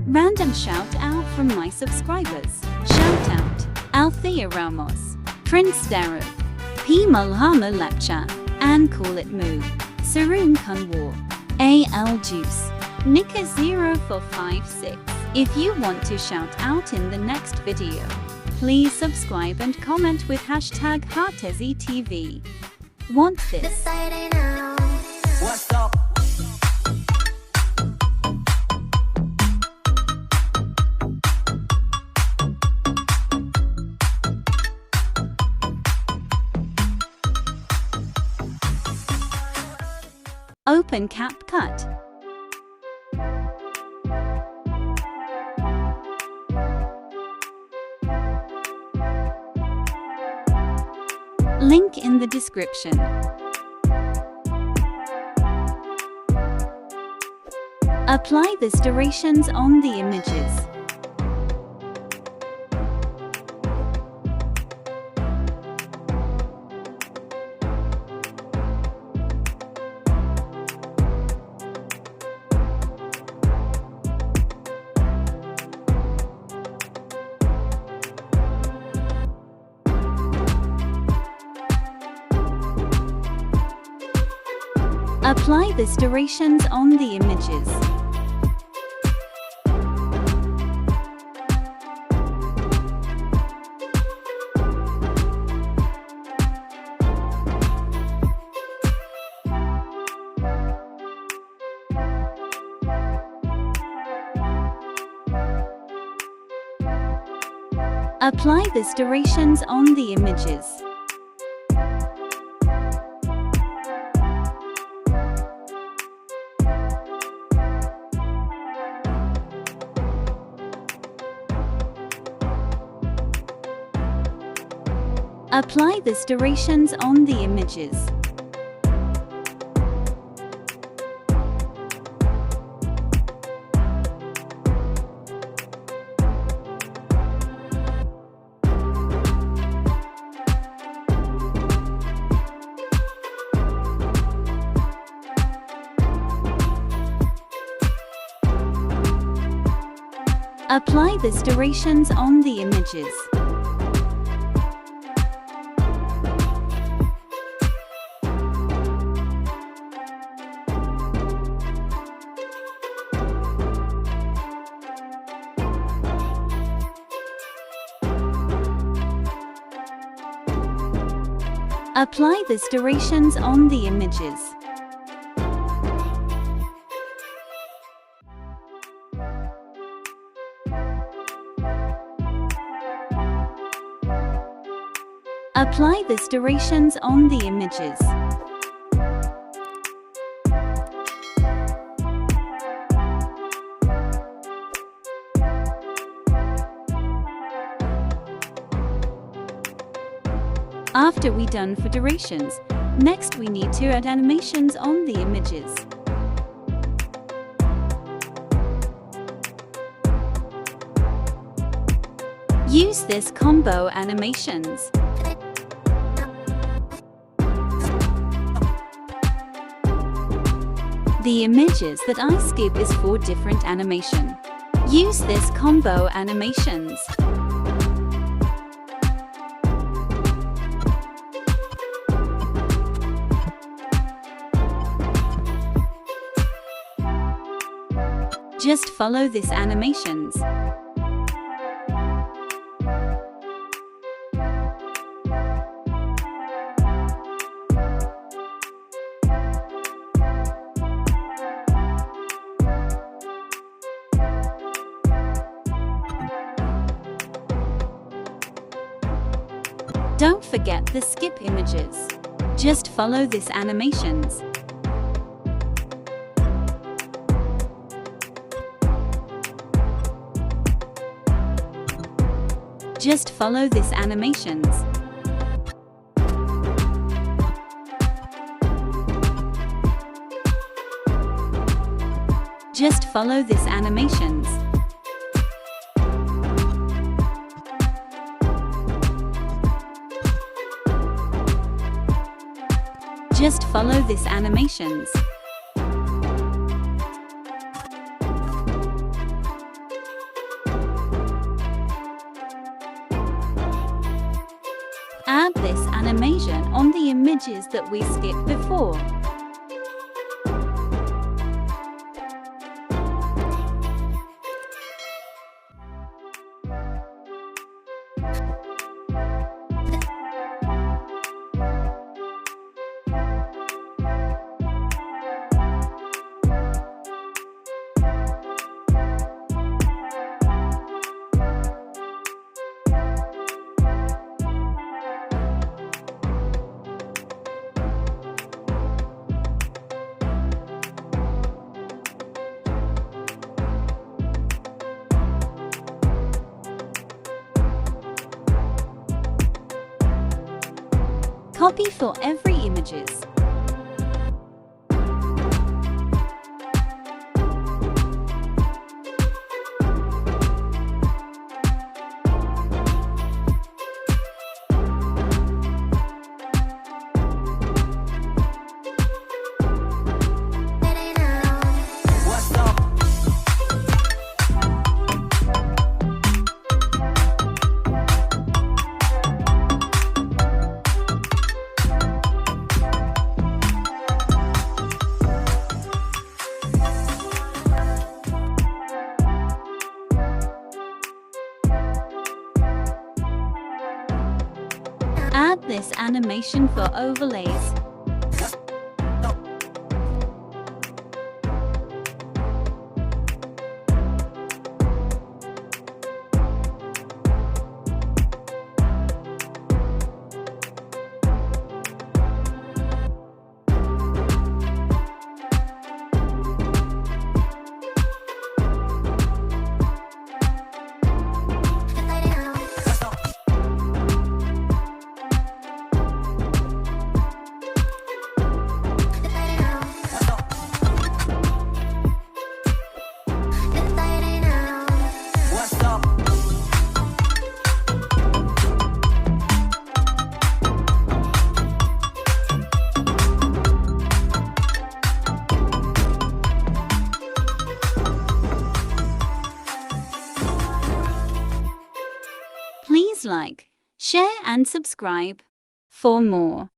Random shout out from my subscribers. Shout out Althea Ramos, Prince Darrow, P. Mulhama Lapcha, and Call It Moo, Saroon Kunwar, AL Juice, Nika0456. If you want to shout out in the next video, please subscribe and comment with hashtag HarTzy. Want this? What's up? Open Capcut. Link in the description. Apply the durations on the images. Apply the durations on the images. Apply the durations on the images. Apply the durations on the images. Apply the durations on the images. Apply the durations on the images. Apply the durations on the images. After we done for durations, next we need to add animations on the images. Use this combo animations. The images that I skip is for different animation. Use this combo animations. Just follow this animations. Don't forget the skip images. Just follow this animations. Just follow this animations. Just follow this animations. Just follow this animations. animation on the images that we skipped before. Copy for every images. What's up? Add this animation for overlays. What's up? Please like, share and subscribe for more.